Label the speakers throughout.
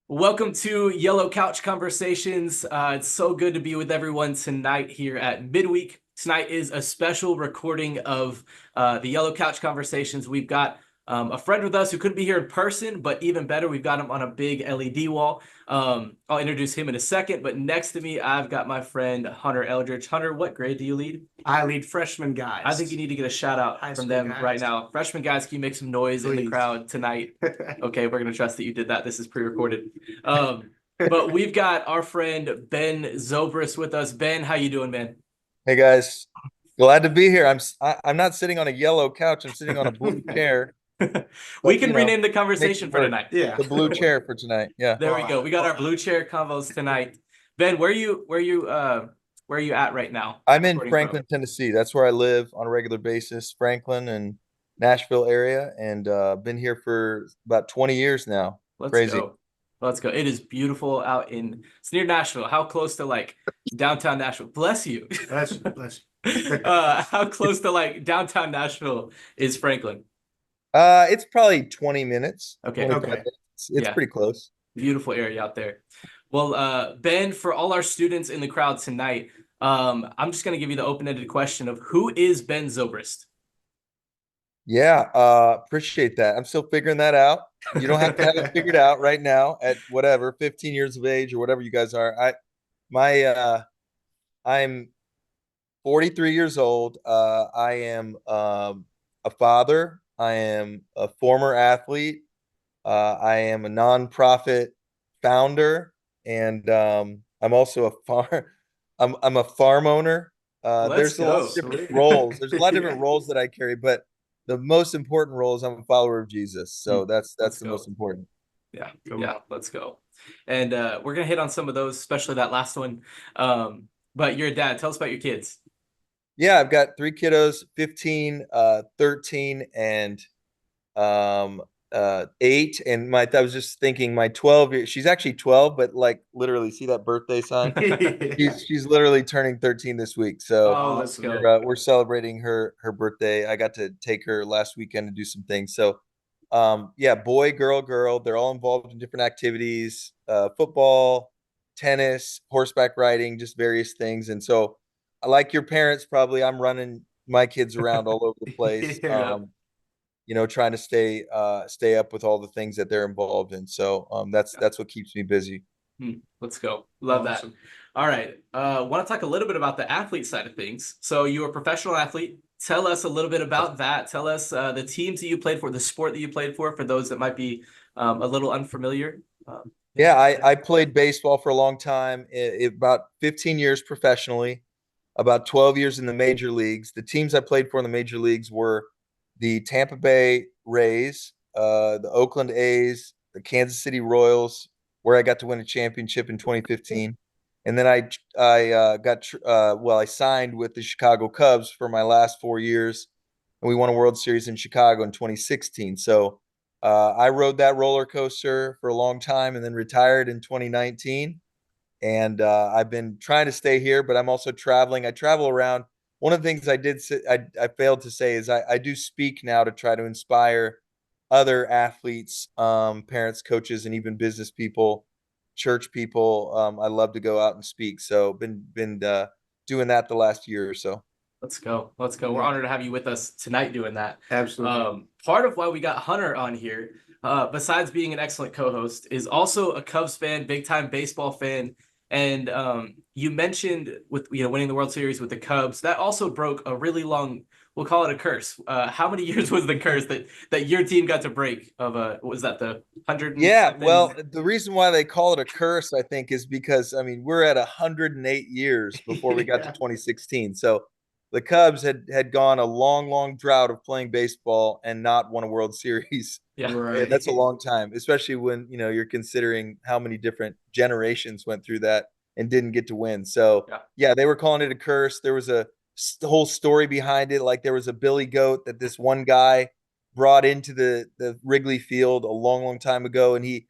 Speaker 1: Welcome to Yellow Couch Conversations. It's so good to be with everyone tonight here at midweek. Tonight is a special recording of the Yellow Couch Conversations. We've got a friend with us who couldn't be here in person, but even better, we've got him on a big LED wall. I'll introduce him in a second, but next to me, I've got my friend Hunter Eldridge. Hunter, what grade do you lead?
Speaker 2: I lead freshman guys.
Speaker 1: I think you need to get a shout out
Speaker 2: High
Speaker 1: from
Speaker 2: school
Speaker 1: them
Speaker 2: guys.
Speaker 1: right now. Freshman guys, can you make some noise in the
Speaker 2: Please.
Speaker 1: crowd tonight? Okay, we're gonna trust that you did that. This is pre-recorded. But we've got our friend Ben Zobrist with us. Ben, how you doing, man?
Speaker 3: Hey guys, glad to be here. I'm not sitting on a yellow couch. I'm sitting on a blue chair.
Speaker 1: We
Speaker 3: But
Speaker 1: can rename the conversation for tonight.
Speaker 2: Yeah.
Speaker 3: the blue chair for tonight. Yeah.
Speaker 1: There we go. We got our blue chair convos tonight. Ben, where are you at right now?
Speaker 3: I'm in
Speaker 1: Recording from?
Speaker 3: Franklin, Tennessee. That's where I live on a regular basis. Franklin and Nashville area, and been here for about 20 years now.
Speaker 1: Let's
Speaker 3: Crazy.
Speaker 1: go. Let's go. It is beautiful out it's near Nashville. How close to like downtown Nashville? Bless you.
Speaker 2: Bless you.
Speaker 1: How close to like downtown Nashville is Franklin?
Speaker 3: It's probably 20 minutes.
Speaker 1: Okay.
Speaker 3: 25
Speaker 2: Okay.
Speaker 3: minutes. It's
Speaker 1: Yeah.
Speaker 3: pretty close.
Speaker 1: Beautiful area out there. Well, Ben, for all our students in the crowd tonight, I'm just going to give you the open-ended question of who is Ben Zobrist?
Speaker 3: Yeah, appreciate that. I'm still figuring that out. You don't have to have it figured out right now at whatever, 15 years of age or whatever you guys are. I'm 43 years old. I am a father. I am a former athlete. I am a nonprofit founder, and I'm also a farm. I'm a farm owner.
Speaker 1: Let's
Speaker 3: There's a lot of
Speaker 1: go.
Speaker 3: different roles. There's a lot of different roles that I carry, but the most important role is I'm a follower of Jesus. So that's
Speaker 1: Let's
Speaker 3: the
Speaker 1: go.
Speaker 3: most important.
Speaker 1: Yeah,
Speaker 2: Cool.
Speaker 1: yeah, let's go. And we're gonna hit on some of those, especially that last one. But you're a dad. Tell us about your kids.
Speaker 3: Yeah, I've got three kiddos, 15, 13, and 8. And I was just thinking my 12 she's actually 12, but like literally see that birthday sign? She's literally turning 13 this week. So
Speaker 1: Oh, let's
Speaker 2: Awesome.
Speaker 1: go.
Speaker 3: we're celebrating her birthday. I got to take her last weekend to do some things. So yeah, boy, girl, they're all involved in different activities, football, tennis, horseback riding, just various things. And so like your parents, probably I'm running my kids around all over the place.
Speaker 2: Yeah.
Speaker 3: Trying to stay up with all the things that they're involved in. So that's what keeps me busy.
Speaker 1: Let's go. Love that.
Speaker 2: Awesome.
Speaker 1: All right. Want to talk a little bit about the athlete side of things. So you're a professional athlete. Tell us a little bit about that. Tell us the teams that you played for, the sport that you played for those that might be a little unfamiliar.
Speaker 3: Yeah, I played baseball for a long time, about 15 years professionally, about 12 years in the major leagues. The teams I played for in the major leagues were the Tampa Bay Rays, the Oakland A's, the Kansas City Royals, where I got to win a championship in 2015. And then I signed with the Chicago Cubs for my last 4 years, and we won a World Series in Chicago in 2016. So I rode that roller coaster for a long time and then retired in 2019. And I've been trying to stay here, but I'm also traveling. I travel around. One of the things I failed to say is I do speak now to try to inspire other athletes, parents, coaches, and even business people, church people. I love to go out and speak. So been doing that the last year or so.
Speaker 1: Let's go. Let's go. We're honored to have you with us tonight doing that.
Speaker 2: Absolutely.
Speaker 1: Part of why we got Hunter on here, besides being an excellent co-host, is also a Cubs fan, big time baseball fan. And you mentioned with winning the World Series with the Cubs, that also broke a really long, we'll call it a curse. How many years was the curse that your team got to break of what was that, the 100 and
Speaker 3: Yeah,
Speaker 1: something?
Speaker 3: well, the reason why they call it a curse, I think, is because I mean we're at 108 years before we got to
Speaker 2: Yeah.
Speaker 3: 2016. So the Cubs had gone a long drought of playing baseball and not won a World Series.
Speaker 1: Yeah.
Speaker 2: Right.
Speaker 3: That's a long time, especially when you're considering how many different generations went through that and didn't get to win. So
Speaker 1: Yeah.
Speaker 3: yeah, they were calling it a curse. There was a whole story behind it. Like there was a Billy Goat that this one guy brought into the Wrigley Field a long time ago, and he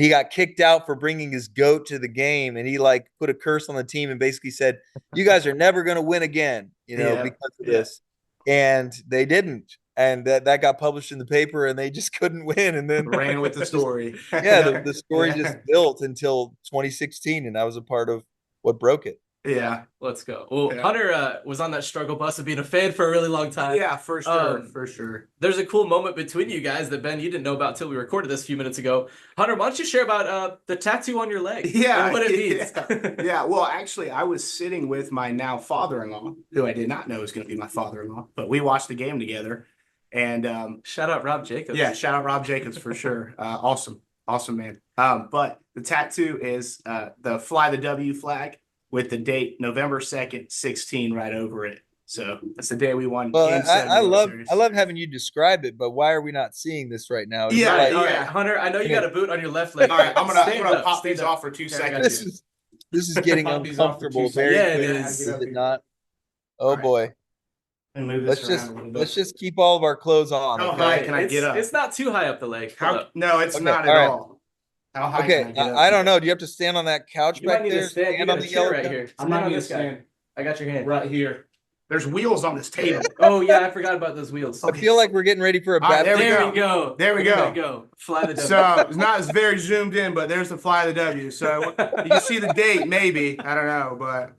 Speaker 3: got kicked out for bringing his goat to the game, and he like put a curse on the team and basically said, "You guys are never going to win again,"
Speaker 2: Yeah.
Speaker 3: because of
Speaker 1: Yeah.
Speaker 3: this. And they didn't. and that got published in the paper, and they just couldn't win. And then
Speaker 2: Ran with the story.
Speaker 3: yeah, the story
Speaker 2: Yeah.
Speaker 3: just built until 2016, and I was a part of what broke it.
Speaker 2: Yeah.
Speaker 1: Let's go. Well,
Speaker 2: Yeah.
Speaker 1: Hunter was on that struggle bus of being a fan for a really long time.
Speaker 2: Yeah, for sure.
Speaker 1: Um,
Speaker 2: For sure.
Speaker 1: There's a cool moment between you guys that Ben, you didn't know about till we recorded this a few minutes ago. Hunter, why don't you share about the tattoo on your leg?
Speaker 2: Yeah,
Speaker 1: and what it means.
Speaker 2: yeah. Well, actually, I was sitting with my now father-in-law, who I did not know was going to be my father-in-law, but we watched the game together. And
Speaker 1: Shout out Rob Jacobs.
Speaker 2: yeah, shout out Rob Jacobs for sure. Awesome, man. But the tattoo is the Fly the W flag with the date November 2nd, 16 right over it. So that's the day we won
Speaker 3: Well,
Speaker 2: Game 7
Speaker 3: I
Speaker 2: World
Speaker 3: love
Speaker 2: Series.
Speaker 3: I love having you describe it, but why are we not seeing this right now?
Speaker 2: Yeah,
Speaker 1: All right, all
Speaker 2: yeah.
Speaker 1: right, Hunter, I know you
Speaker 3: Yeah.
Speaker 1: got a boot on your left leg.
Speaker 2: All right, I'm
Speaker 1: Stand
Speaker 2: gonna
Speaker 1: up,
Speaker 2: pop
Speaker 1: stand
Speaker 2: these
Speaker 1: up.
Speaker 2: off for 2
Speaker 1: Yeah, I got
Speaker 2: seconds.
Speaker 3: This is getting
Speaker 2: Pop these off for 2
Speaker 3: uncomfortable very
Speaker 1: Yeah, it
Speaker 3: quickly,
Speaker 1: is.
Speaker 3: is it not? Oh
Speaker 2: right.
Speaker 3: boy.
Speaker 2: And move
Speaker 3: Let's
Speaker 2: this
Speaker 3: just
Speaker 2: around a little bit.
Speaker 3: let's just keep all of our clothes on.
Speaker 2: Oh,
Speaker 3: Okay.
Speaker 2: hi. Can I
Speaker 1: it's,
Speaker 2: get up?
Speaker 1: It's not too high up the leg. Hold
Speaker 2: How?
Speaker 1: up.
Speaker 2: No, it's
Speaker 3: Okay,
Speaker 2: not at
Speaker 3: all right.
Speaker 2: all. How high
Speaker 3: Okay,
Speaker 2: can I get up?
Speaker 3: I don't know. Do you have to stand on that couch
Speaker 1: You might
Speaker 3: back
Speaker 1: need
Speaker 3: there?
Speaker 1: to stand. You
Speaker 3: on
Speaker 1: got a
Speaker 3: the
Speaker 1: chair
Speaker 3: yellow
Speaker 1: right
Speaker 3: couch?
Speaker 1: here.
Speaker 2: I'm
Speaker 1: Stand
Speaker 2: not
Speaker 1: on
Speaker 2: gonna
Speaker 1: this guy.
Speaker 2: stand
Speaker 1: I got your hand.
Speaker 2: right here. There's wheels on this table.
Speaker 1: Oh yeah, I forgot about those wheels.
Speaker 3: I feel like we're getting ready for a
Speaker 2: All right,
Speaker 3: baptism.
Speaker 2: there we go. There we go.
Speaker 1: Fly the W.
Speaker 2: So it's not as very zoomed in, but there's the Fly the W. So you can see the date, maybe. I don't know, but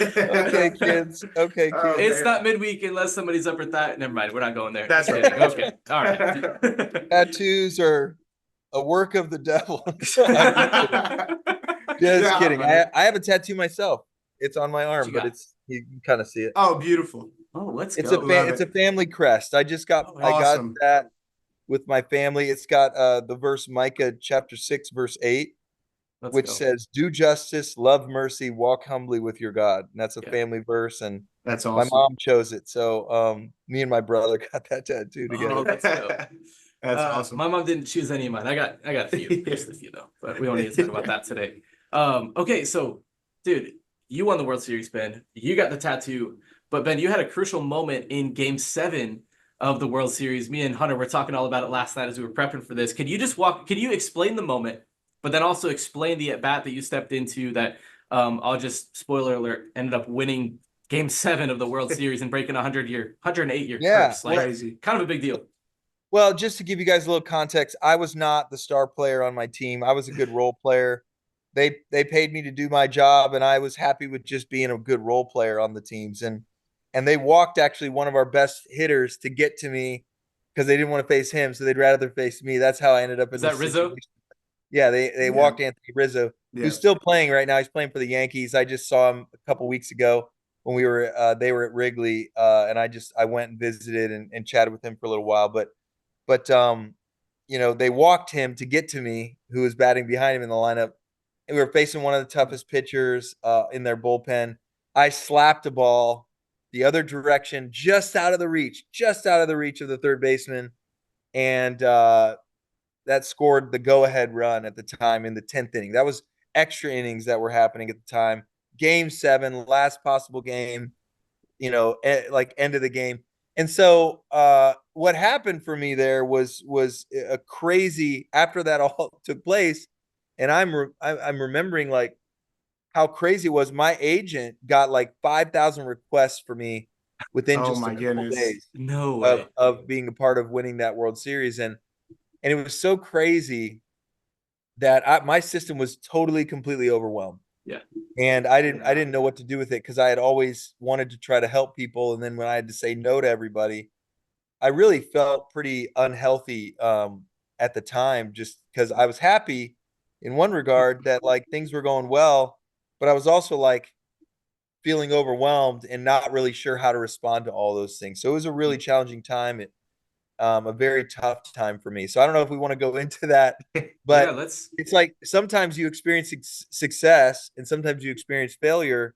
Speaker 3: Okay, kids. Okay,
Speaker 2: Oh,
Speaker 3: kids.
Speaker 1: It's not midweek unless somebody's up at that. Never mind. We're not going there.
Speaker 2: That's
Speaker 1: Just
Speaker 2: right.
Speaker 1: kidding. Okay. All right.
Speaker 3: Tattoos are a work of the devil. Just
Speaker 2: Yeah,
Speaker 3: kidding.
Speaker 2: man.
Speaker 3: I have a tattoo myself. It's on my arm,
Speaker 1: you
Speaker 3: but
Speaker 1: got?
Speaker 3: it's you can kind of see it.
Speaker 2: Oh, beautiful.
Speaker 1: Oh, let's
Speaker 3: It's
Speaker 1: go.
Speaker 2: Love
Speaker 3: it's
Speaker 2: it.
Speaker 3: a family crest. I got
Speaker 2: Awesome.
Speaker 3: that with my family. It's got the verse Micah chapter 6 verse 8,
Speaker 1: Let's
Speaker 3: which
Speaker 1: go.
Speaker 3: says, "Do justice, love mercy, walk humbly with your God." And that's a
Speaker 1: Yeah.
Speaker 3: family verse, and
Speaker 2: That's
Speaker 3: my
Speaker 2: awesome.
Speaker 3: mom chose it. So me and my brother got that tattoo together.
Speaker 1: Oh, let's go.
Speaker 2: That's awesome.
Speaker 1: My mom didn't choose any of mine. I got a few, just a few though, but we don't need to talk about that today. Okay, so dude, you won the World Series, Ben. You got the tattoo, but Ben, you had a crucial moment in Game 7 of the World Series. Me and Hunter were talking all about it last night as we were prepping for this. Can you explain the moment, but then also explain the at bat that you stepped into that I'll just spoiler alert ended up winning Game 7 of the World Series and breaking 108-year
Speaker 3: Yeah,
Speaker 1: curse. Like,
Speaker 2: Crazy.
Speaker 1: kind of a big deal.
Speaker 3: Well, just to give you guys a little context, I was not the star player on my team. I was a good role player. They paid me to do my job, and I was happy with just being a good role player on the teams. And they walked actually one of our best hitters to get to me because they didn't want to face him, so they'd rather face me. That's how I ended up in
Speaker 1: Is that
Speaker 3: this
Speaker 1: Rizzo?
Speaker 3: situation. Yeah, they
Speaker 2: Yeah.
Speaker 3: walked Anthony Rizzo,
Speaker 2: Yeah.
Speaker 3: who's still playing right now. He's playing for the Yankees. I just saw him a couple weeks ago when they were at Wrigley, and I went and visited and chatted with him for a little while. But they walked him to get to me, who was batting behind him in the lineup. And we were facing one of the toughest pitchers in their bullpen. I slapped a ball the other direction, just out of the reach of the third baseman. And that scored the go-ahead run at the time in the 10th inning. That was extra innings that were happening at the time. Game 7, last possible game, like end of the game. And so what happened for me there was a crazy after that all took place. And I'm remembering like how crazy it was. My agent got like 5,000 requests for me within
Speaker 2: Oh
Speaker 3: just
Speaker 2: my
Speaker 3: a couple
Speaker 2: goodness.
Speaker 3: days
Speaker 1: No way.
Speaker 3: of being a part of winning that World Series. And it was so crazy that my system was totally, completely overwhelmed.
Speaker 1: Yeah.
Speaker 3: And I didn't know what to do with it because I had always wanted to try to help people. And then when I had to say no to everybody, I really felt pretty unhealthy at the time, just because I was happy in one regard that like things were going well, but I was also like feeling overwhelmed and not really sure how to respond to all those things. So it was a really challenging time. A very tough time for me. So I don't know if we want to go into that, but
Speaker 1: yeah, let's.
Speaker 3: it's like sometimes you experience success and sometimes you experience failure,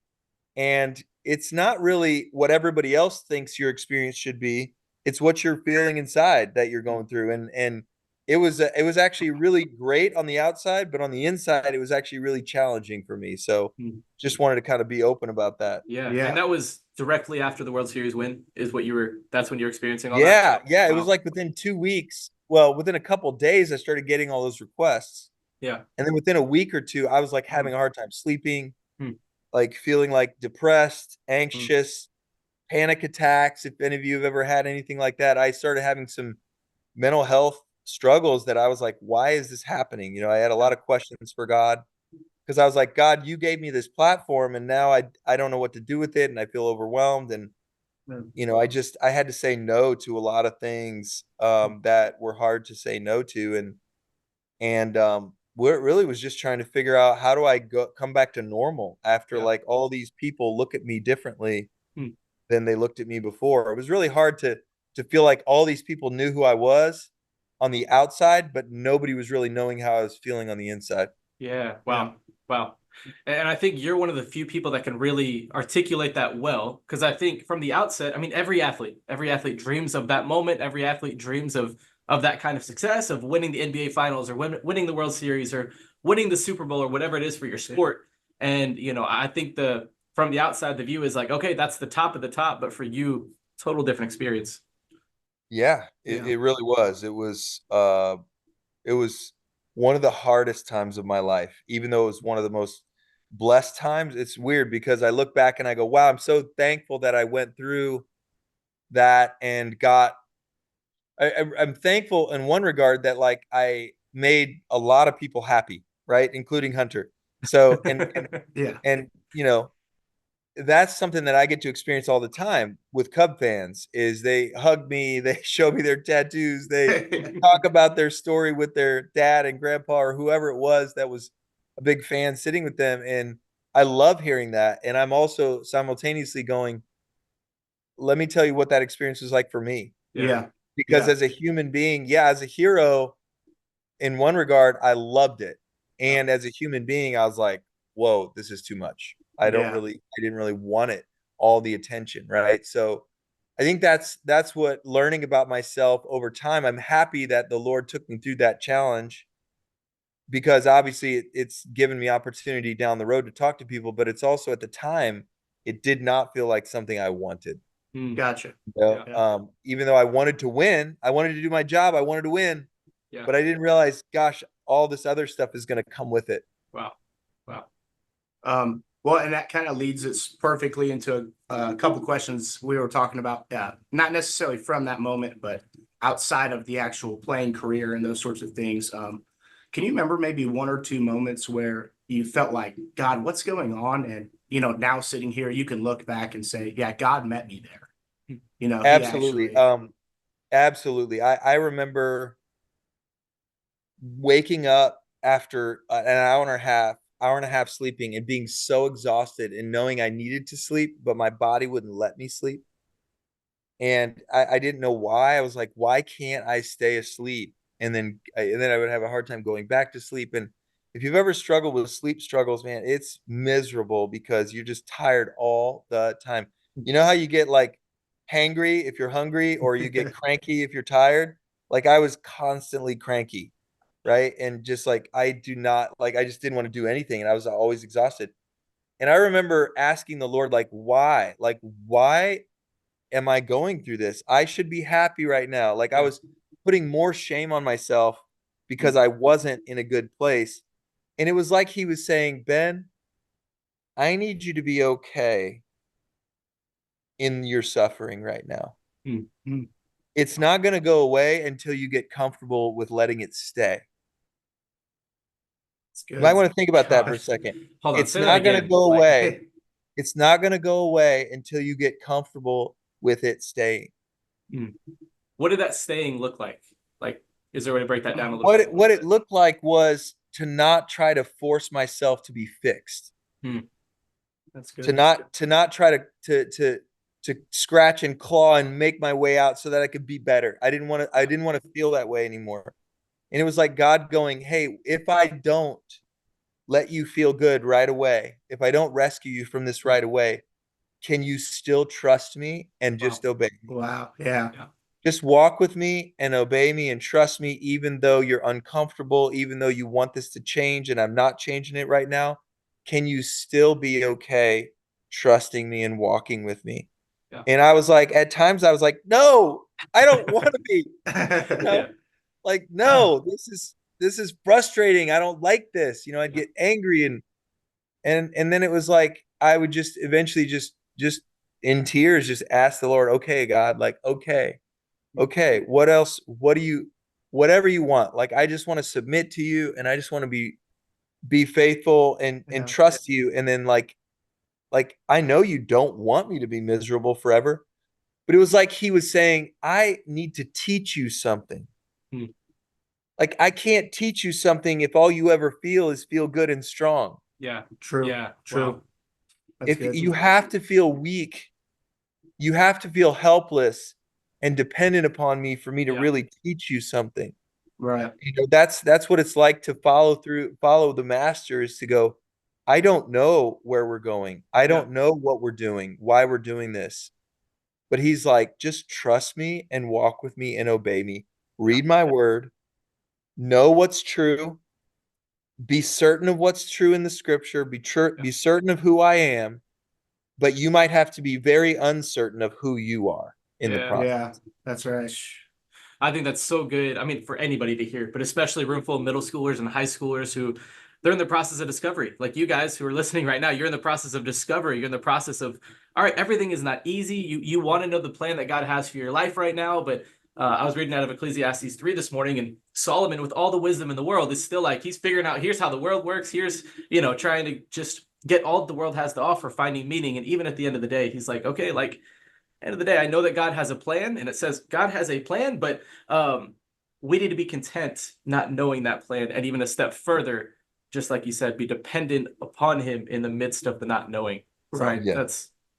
Speaker 3: and it's not really what everybody else thinks your experience should be. It's what you're feeling inside that you're going through, and it was actually really great on the outside, but on the inside, it was actually really challenging for me. So just wanted to kind of be open about that.
Speaker 1: Yeah.
Speaker 2: Yeah.
Speaker 1: And that was directly after the World Series win is what that's when you're experiencing all
Speaker 3: Yeah,
Speaker 1: that?
Speaker 3: yeah. It
Speaker 1: Wow.
Speaker 3: was like within 2 weeks. Well, within a couple of days, I started getting all those requests.
Speaker 1: Yeah.
Speaker 3: And then within a week or two, I was like having a hard time sleeping,
Speaker 1: Hmm.
Speaker 3: like feeling like depressed, anxious, panic attacks. If any of you have ever had anything like that, I started having some mental health struggles that I was like, why is this happening? I had a lot of questions for God because I was like, God, you gave me this platform and now I don't know what to do with it and I feel overwhelmed. And I had to say no to a lot of things that were hard to say no to. And where it really was just trying to figure out, how do I come back to normal after like all these people look at me differently
Speaker 1: Hmm.
Speaker 3: than they looked at me before. It was really hard to feel like all these people knew who I was on the outside, but nobody was really knowing how I was feeling on the inside.
Speaker 1: Yeah. Wow. Wow. And I think you're one of the few people that can really articulate that well. Because I think from the outset, I mean, every athlete dreams of that moment. Every athlete dreams of that kind of success, of winning the NBA Finals or winning the World Series or winning the Super Bowl or whatever it is for your sport. And I think from the outside, the view is like, okay, that's the top of the top, but for you, total different experience.
Speaker 3: Yeah, it really was. It was one of the hardest times of my life, even though it was one of the most blessed times. It's weird because I look back and I go, wow, I'm so thankful that I went through that and I'm thankful in one regard that like I made a lot of people happy, right? Including Hunter. So,
Speaker 2: Yeah.
Speaker 3: and that's something that I get to experience all the time with Cub fans is they hug me, they show me their tattoos, they talk about their story with their dad and grandpa or whoever it was that was a big fan sitting with them. And I love hearing that. And I'm also simultaneously going, let me tell you what that experience was like for me.
Speaker 2: Yeah.
Speaker 3: Because
Speaker 2: Yeah.
Speaker 3: as a human being, yeah, as a hero, in one regard, I loved it. And as a human being, I was like, whoa, this is too much. I
Speaker 2: Yeah.
Speaker 3: didn't really want it, all the attention, right? So I think that's what learning about myself over time. I'm happy that the Lord took me through that challenge because obviously it's given me opportunity down the road to talk to people, but it's also at the time, it did not feel like something I wanted.
Speaker 1: Hmm.
Speaker 2: Gotcha.
Speaker 1: Yeah.
Speaker 3: Even though I wanted to win, I wanted to do my job, I wanted to win,
Speaker 1: Yeah.
Speaker 3: but I didn't realize, gosh, all this other stuff is going to come with it.
Speaker 1: Wow. Wow.
Speaker 2: Well, and that kind of leads us perfectly into a couple questions we were talking about, not necessarily from that moment, but outside of the actual playing career and those sorts of things. Can you remember maybe one or two moments where you felt like, God, what's going on? And, now sitting here, you can look back and say, yeah, God met me there. He
Speaker 3: Absolutely.
Speaker 2: actually,
Speaker 3: Absolutely. I remember waking up after an hour and a half sleeping and being so exhausted and knowing I needed to sleep, but my body wouldn't let me sleep. And I didn't know why. I was like, why can't I stay asleep? And then I would have a hard time going back to sleep. And if you've ever struggled with sleep struggles, man, it's miserable because you're just tired all the time. You know how you get like hangry if you're hungry, or you get cranky if you're tired? Like I was constantly cranky, right? And just like I just didn't want to do anything, and I was always exhausted. And I remember asking the Lord, like, why? Like, why am I going through this? I should be happy right now. Like I was putting more shame on myself because I wasn't in a good place. And it was like he was saying, Ben, I need you to be okay in your suffering right now.
Speaker 1: Hmm. Hmm.
Speaker 3: It's not going to go away until you get comfortable with letting it stay.
Speaker 2: it's
Speaker 3: You might
Speaker 2: good.
Speaker 3: want to think about that for a
Speaker 2: Gosh.
Speaker 3: second.
Speaker 1: Hold on.
Speaker 3: It's
Speaker 1: Say that
Speaker 3: not going to
Speaker 1: again.
Speaker 3: go away.
Speaker 2: Like,
Speaker 3: It's not going to go away until you get comfortable with it staying.
Speaker 1: Hmm. What did that staying look like? Like, is there a way to break that down a little
Speaker 3: What
Speaker 1: bit?
Speaker 3: it looked like was to not try to force myself to be fixed.
Speaker 1: Hmm.
Speaker 2: that's
Speaker 3: To
Speaker 2: good.
Speaker 3: not try to scratch and claw and make my way out so that I could be better. I didn't want to feel that way anymore. And it was like God going, "Hey, if I don't let you feel good right away, if I don't rescue you from this right away, can you still trust me and
Speaker 1: Wow.
Speaker 3: just obey me?
Speaker 2: Wow. Yeah.
Speaker 1: Yeah.
Speaker 3: Just walk with me and obey me and trust me, even though you're uncomfortable, even though you want this to change and I'm not changing it right now. Can you still be okay trusting me and walking with me?"
Speaker 1: Yeah.
Speaker 3: And I was like, at times I was like, no, I don't want to be, you know,
Speaker 1: Yeah.
Speaker 3: like, no, this is frustrating. I don't like this. I'd
Speaker 1: Yeah.
Speaker 3: get angry and then it was like I would just eventually just in tears, just ask the Lord, okay, God, like, okay, what else? Whatever you want. Like, I just want to submit to you, and I just want to be faithful and trust you. And then like I know you don't want me to be miserable forever, but it was like he was saying, I need to teach you something.
Speaker 1: Hmm.
Speaker 3: Like, I can't teach you something if all you ever feel is feel good and strong.
Speaker 1: Yeah.
Speaker 2: True.
Speaker 1: Yeah.
Speaker 2: True.
Speaker 1: Wow.
Speaker 2: That's
Speaker 3: If
Speaker 2: good.
Speaker 3: you have to feel weak, you have to feel helpless and dependent upon me for me to
Speaker 1: Yeah.
Speaker 3: really teach you something.
Speaker 2: Right.
Speaker 3: That's what it's like to follow the master, is to go, I don't know where we're going. I don't know what we're doing, why we're doing this. But he's like, just trust me and walk with me and obey me. Read my word, know what's true, be certain of what's true in the scripture, be certain of who I am, but you might have to be very uncertain of who you are in the
Speaker 1: Yeah.
Speaker 3: process.
Speaker 2: Yeah, that's right.
Speaker 1: I think that's so good. I mean, for anybody to hear, but especially a room full of middle schoolers and high schoolers who they're in the process of discovery. Like you guys who are listening right now, you're in the process of discovery. You're in the process of, all right, everything is not easy. You want to know the plan that God has for your life right now, but I was reading out of Ecclesiastes 3 this morning, and Solomon, with all the wisdom in the world, is still like he's figuring out here's how the world works. Here's trying to just get all the world has to offer, finding meaning. And even at the end of the day, he's like, okay, like end of the day, I know that God has a plan, and it says God has a plan, but we need to be content not knowing that plan, and even a step further, just like you said, be dependent upon Him in the midst of the not knowing. So
Speaker 2: Right.
Speaker 3: Yeah.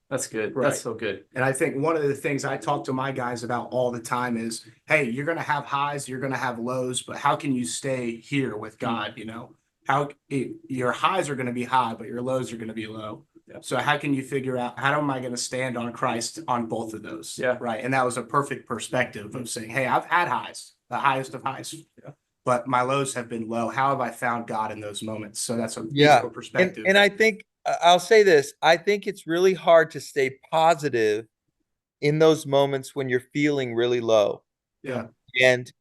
Speaker 1: That's good.
Speaker 2: Right.
Speaker 1: That's so good.
Speaker 2: And I think one of the things I talk to my guys about all the time is, hey, you're going to have highs, you're going to have lows, but how can you stay here with God? Your highs are going to be high, but your lows are going to be low.
Speaker 1: Yeah.
Speaker 2: So how can you figure out, how am I going to stand on Christ on both of those?
Speaker 1: Yeah.
Speaker 2: Right. And that was a perfect perspective of saying, hey, I've had highs, the highest of highs.
Speaker 1: Yeah.
Speaker 2: But my lows have been low. How have I found God in those moments? So that's a
Speaker 3: Yeah.
Speaker 2: beautiful perspective.
Speaker 3: And I think I'll say this. I think it's really hard to stay positive in those moments when you're feeling really low.
Speaker 2: Yeah.
Speaker 3: And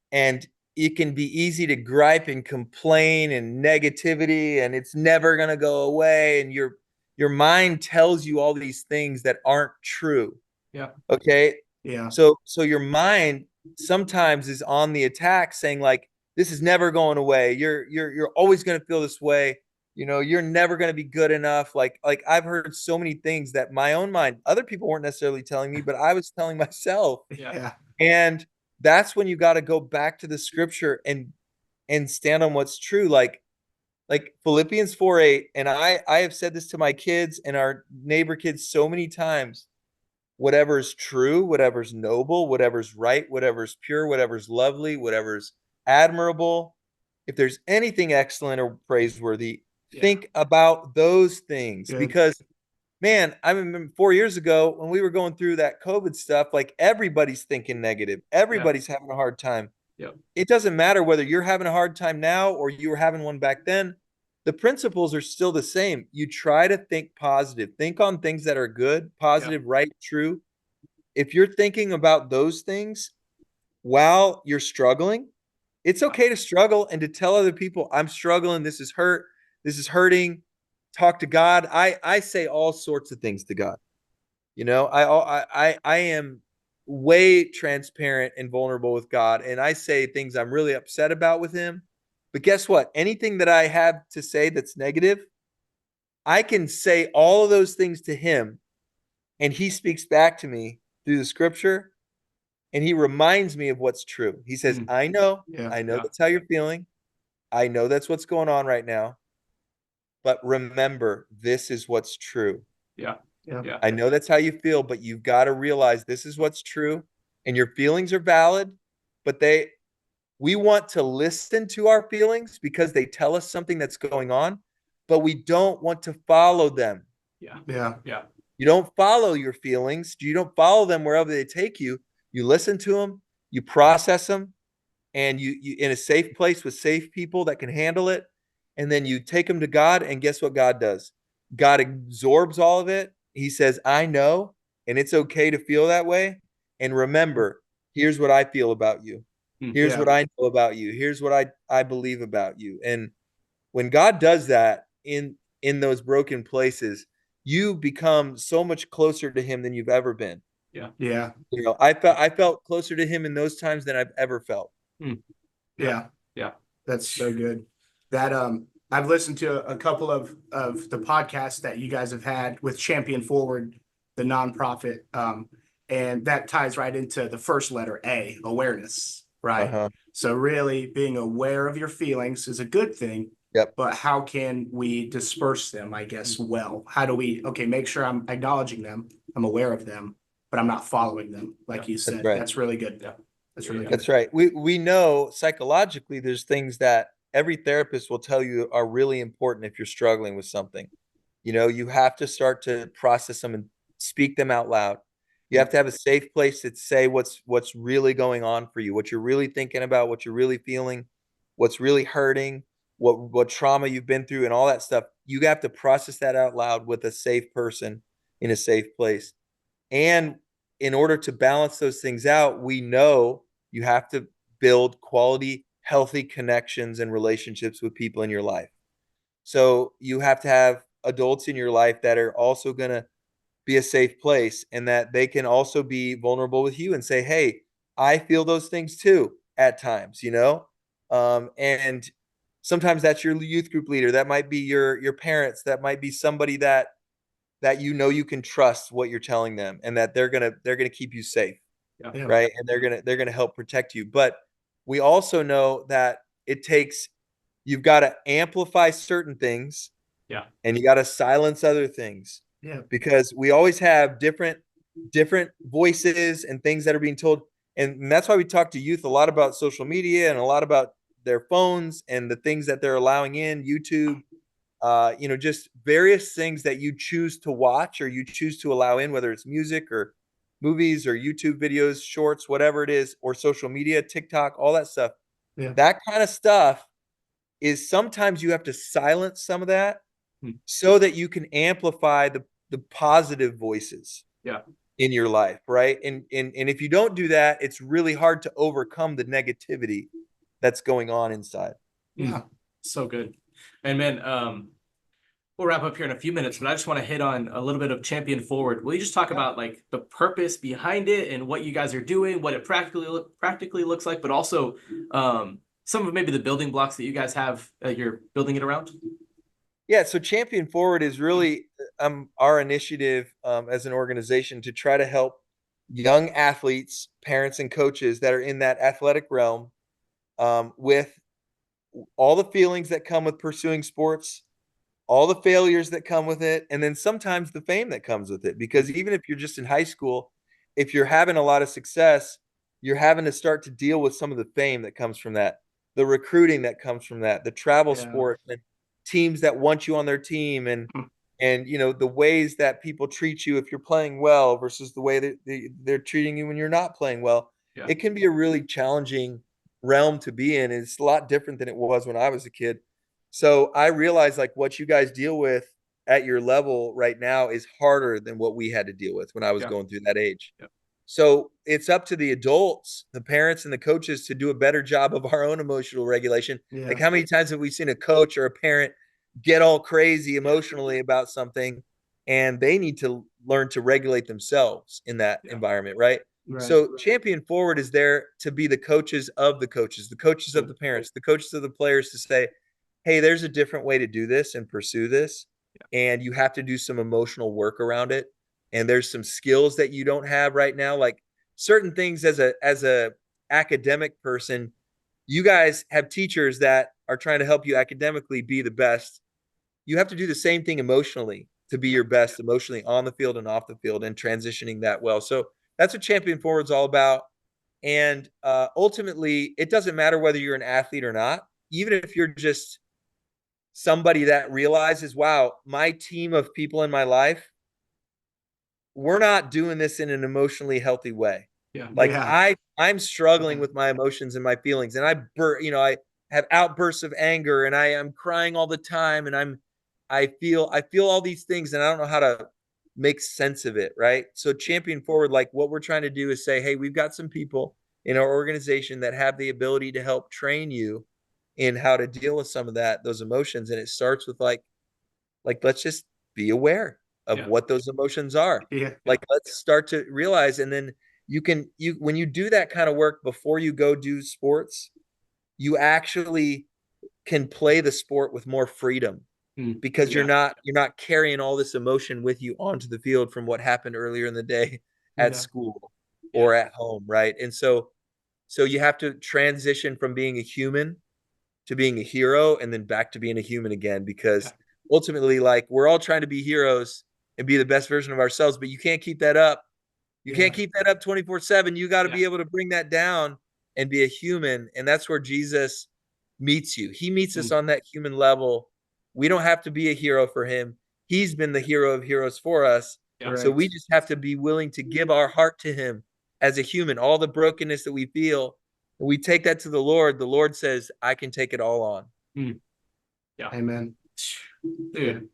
Speaker 3: it can be easy to gripe and complain and negativity, and it's never going to go away, and your mind tells you all these things that aren't true.
Speaker 1: Yeah.
Speaker 3: Okay?
Speaker 2: Yeah.
Speaker 3: So your mind sometimes is on the attack, saying like, this is never going away. You're always going to feel this way. You're never going to be good enough. Like I've heard so many things that my own mind, other people weren't necessarily telling me, but I was telling myself.
Speaker 2: Yeah.
Speaker 3: And that's when you got to go back to the scripture and stand on what's true. Like Philippians 4:8. And I have said this to my kids and our neighbor kids so many times. Whatever's true, whatever's noble, whatever's right, whatever's pure, whatever's lovely, whatever's admirable, if there's anything excellent or praiseworthy, think about those things.
Speaker 2: Good.
Speaker 3: Because man, I remember 4 years ago when we were going through that COVID stuff, like everybody's thinking negative. Everybody's having a hard time.
Speaker 1: Yep.
Speaker 3: It doesn't matter whether you're having a hard time now or you were having one back then. The principles are still the same. You try to think positive. Think on things that are good, positive, right, true. If you're thinking about those things while you're struggling, it's okay to struggle and to tell other people, I'm struggling. This is hurting. Talk to God. I say all sorts of things to God. I am way transparent and vulnerable with God, and I say things I'm really upset about with Him. But guess what? Anything that I have to say that's negative, I can say all of those things to Him, and He speaks back to me through the scripture, and He reminds me of what's true. He says, I know that's how you're feeling. I know that's what's going on right now. But remember, this is what's true.
Speaker 1: Yeah.
Speaker 3: I know that's how you feel, but you've got to realize this is what's true, and your feelings are valid, but we want to listen to our feelings because they tell us something that's going on, but we don't want to follow them.
Speaker 2: Yeah.
Speaker 3: You don't follow your feelings. You don't follow them wherever they take you. You listen to them, you process them, and you in a safe place with safe people that can handle it. And then you take them to God, and guess what God does? God absorbs all of it. He says, I know, and it's okay to feel that way. And remember, here's what I feel about you. Here's what I know about you. Here's what I believe about you. And when God does that in those broken places, you become so much closer to him than you've ever been.
Speaker 1: Yeah.
Speaker 2: Yeah.
Speaker 3: I felt closer to him in those times than I've ever felt.
Speaker 2: Yeah.
Speaker 1: Yeah.
Speaker 2: That's so good. That I've listened to a couple of the podcasts that you guys have had with Champion Forward, the nonprofit. And that ties right into the first letter A, awareness, right?
Speaker 3: Uh-huh.
Speaker 2: So really being aware of your feelings is a good thing.
Speaker 3: Yep.
Speaker 2: But how can we disperse them, I guess, well? How do we, okay, make sure I'm acknowledging them, I'm aware of them, but I'm not following them, like you
Speaker 3: That's
Speaker 2: said.
Speaker 3: right.
Speaker 2: That's really good.
Speaker 1: Yeah.
Speaker 2: That's really good.
Speaker 3: That's right. We know psychologically there's things that every therapist will tell you are really important if you're struggling with something. You have to start to process them and speak them out loud. You have to have a safe place to say what's really going on for you, what you're really thinking about, what you're really feeling, what's really hurting, what trauma you've been through and all that stuff. You have to process that out loud with a safe person in a safe place. And in order to balance those things out, we know you have to build quality, healthy connections and relationships with people in your life. So you have to have adults in your life that are also going to be a safe place and that they can also be vulnerable with you and say, hey, I feel those things too at times. And sometimes that's your youth group leader. That might be your parents. That might be somebody that you can trust what you're telling them and that they're gonna keep you safe.
Speaker 1: Yeah.
Speaker 3: Right. And they're gonna help protect you. But we also know that you've got to amplify certain things.
Speaker 1: Yeah.
Speaker 3: And you got to silence other things.
Speaker 2: Yeah.
Speaker 3: Because we always have different voices and things that are being told. And that's why we talk to youth a lot about social media and a lot about their phones and the things that they're allowing in, YouTube, just various things that you choose to watch or you choose to allow in, whether it's music or movies or YouTube videos, shorts, whatever it is, or social media, TikTok, all that stuff.
Speaker 2: Yeah.
Speaker 3: That kind of stuff is sometimes you have to silence some of that
Speaker 1: Hmm.
Speaker 3: so that you can amplify the positive voices
Speaker 1: Yeah.
Speaker 3: in your life, right? And if you don't do that, it's really hard to overcome the negativity that's going on inside.
Speaker 2: Yeah.
Speaker 1: So good. And man, we'll wrap up here in a few minutes, but I just want to hit on a little bit of Champion Forward. Will you just talk about like the purpose behind it and what you guys are doing, what it practically looks like, but also some of maybe the building blocks that you guys have you're building it around?
Speaker 3: Yeah, so Champion Forward is really our initiative as an organization to try to help young athletes, parents, and coaches that are in that athletic realm with all the feelings that come with pursuing sports, all the failures that come with it, and then sometimes the fame that comes with it. Because even if you're just in high school, if you're having a lot of success, you're having to start to deal with some of the fame that comes from that, the recruiting that comes from that, the travel sport, and teams that want you on their team, and the ways that people treat you if you're playing well versus the way that they're treating you when you're not playing well.
Speaker 1: Yeah.
Speaker 3: It can be a really challenging realm to be in. It's a lot different than it was when I was a kid. So I realize like what you guys deal with at your level right now is harder than what we had to deal with when I was
Speaker 1: Yeah.
Speaker 3: going through that age.
Speaker 1: Yeah.
Speaker 3: So it's up to the adults, the parents and the coaches to do a better job of our own emotional regulation.
Speaker 2: Yeah.
Speaker 3: Like how many times have we seen a coach or a parent get all crazy emotionally about something and they need to learn to regulate themselves in that environment, right?
Speaker 2: Right.
Speaker 3: So Champion Forward is there to be the coaches of the coaches of the parents, the coaches of the players to say, hey, there's a different way to do this and pursue this. And you have to do some emotional work around it. And there's some skills that you don't have right now, like certain things as a academic person. You guys have teachers that are trying to help you academically be the best. You have to do the same thing emotionally to be your best emotionally on the field and off the field and transitioning that well. So that's what Champion Forward's all about. And ultimately, it doesn't matter whether you're an athlete or not. Even if you're just somebody that realizes, wow, my team of people in my life, we're not doing this in an emotionally healthy way.
Speaker 1: Yeah.
Speaker 3: Like
Speaker 2: Yeah.
Speaker 3: I'm struggling with my emotions and my feelings, and I have outbursts of anger, and I am crying all the time, and I feel all these things, and I don't know how to make sense of it, right? So Champion Forward, like what we're trying to do is say, hey, we've got some people in our organization that have the ability to help train you in how to deal with some of those emotions, and it starts with like let's just be aware. of
Speaker 1: Yeah.
Speaker 3: what those emotions are.
Speaker 2: Yeah.
Speaker 3: Like, let's start to realize, and then when you do that kind of work before you go do sports, you actually can play the sport with more freedom because
Speaker 1: Yeah.
Speaker 3: you're not carrying all this emotion with you onto the field from what happened earlier in the day at
Speaker 1: Yeah.
Speaker 3: school or at home, right? And so you have to transition from being a human to being a hero and then back to being a human again, because ultimately, like, we're all trying to be heroes and be the best version of ourselves, but you can't keep that up. You can't keep that up 24/7. You got to be able to bring that down and be a human. And that's where Jesus meets you. He meets us on that human level. We don't have to be a hero for him. He's been the hero of heroes for us.
Speaker 1: Yeah.
Speaker 3: So we just have to be willing to give our heart to him as a human, all the brokenness that we feel. And we take that to the Lord. The Lord says, I can take it all on.
Speaker 1: Yeah.
Speaker 2: Amen.
Speaker 1: Dude.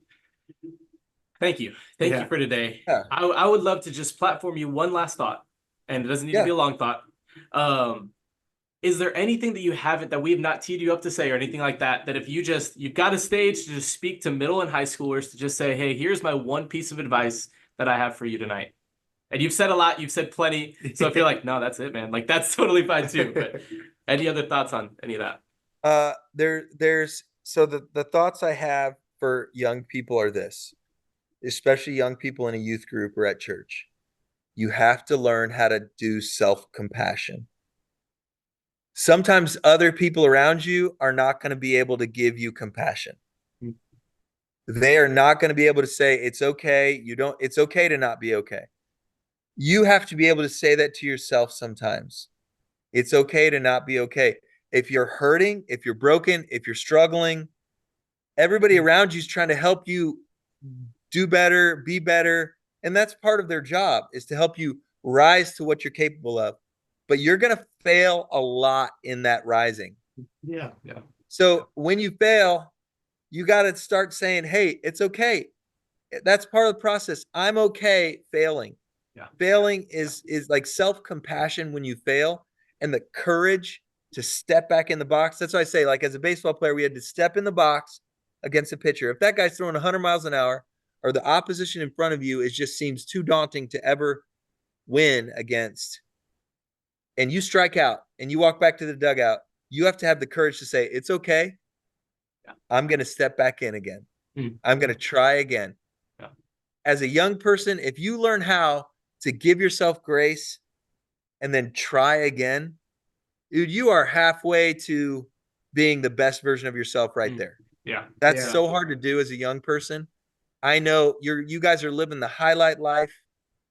Speaker 1: Thank you. Thank you for today.
Speaker 3: Yeah.
Speaker 1: I would love to just platform you one last thought, and it doesn't need to be a long thought. Is there anything that you haven't, that we have not teed you up to say or anything like that, that if you've got a stage to just speak to middle and high schoolers to just say, hey, here's my one piece of advice that I have for you tonight. And you've said a lot, you've said plenty. So if you're like, no, that's it, man, like, that's totally fine too. But any other thoughts on any of that?
Speaker 3: There's so the thoughts I have for young people are this, especially young people in a youth group or at church. You have to learn how to do self-compassion. Sometimes other people around you are not going to be able to give you compassion. They are not going to be able to say, it's okay. It's okay to not be okay. You have to be able to say that to yourself sometimes. It's okay to not be okay. If you're hurting, if you're broken, if you're struggling, everybody around you is trying to help you do better, be better. And that's part of their job, is to help you rise to what you're capable of. But you're going to fail a lot in that rising.
Speaker 2: Yeah.
Speaker 3: So when you fail, you got to start saying, hey, it's okay. That's part of the process. I'm okay failing. Failing is like self-compassion when you fail, and the courage to step back in the box. That's why I say, like, as a baseball player, we had to step in the box against a pitcher. If that guy's throwing 100 miles an hour, or the opposition in front of you just seems too daunting to ever win against, and you strike out and you walk back to the dugout, you have to have the courage to say, it's okay. I'm going to step back in again. I'm going to try again. As a young person, if you learn how to give yourself grace and then try again, dude, you are halfway to being the best version of yourself right there. That's so hard to do as a young person. I know you guys are living the highlight life,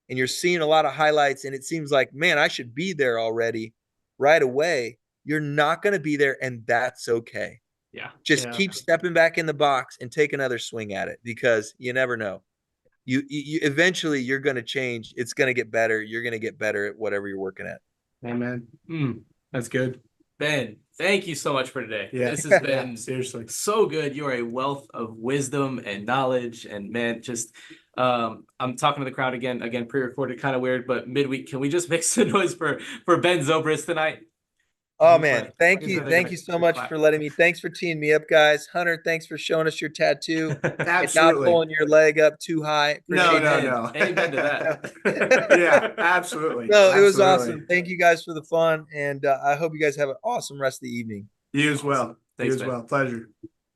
Speaker 3: and you're seeing a lot of highlights, and it seems like, man, I should be there already right away. You're not going to be there, and that's okay. Just keep stepping back in the box and take another swing at it, because you never know. You eventually you're going to change. It's going to get better. You're going to get better at whatever you're working at.
Speaker 2: Amen.
Speaker 1: That's good. Ben, thank you so much for today.
Speaker 2: Yeah.
Speaker 1: This has been
Speaker 2: seriously
Speaker 1: so good. You are a wealth of wisdom and knowledge, and man, just I'm talking to the crowd again, pre-recorded, kind of weird, but midweek, can we just make some noise for Ben Zobrist tonight?
Speaker 3: Oh, man. Thank you so much for letting me. Thanks for teeing me up, guys. Hunter, thanks for showing us your tattoo. And not pulling your leg up too high.
Speaker 2: No.
Speaker 1: Amen to that.
Speaker 2: Yeah, absolutely.
Speaker 3: No, it was awesome. Thank you guys for the fun. And I hope you guys have an awesome rest of the evening.
Speaker 2: You as well.
Speaker 1: Thanks,
Speaker 2: you as
Speaker 1: man.
Speaker 2: well. Pleasure.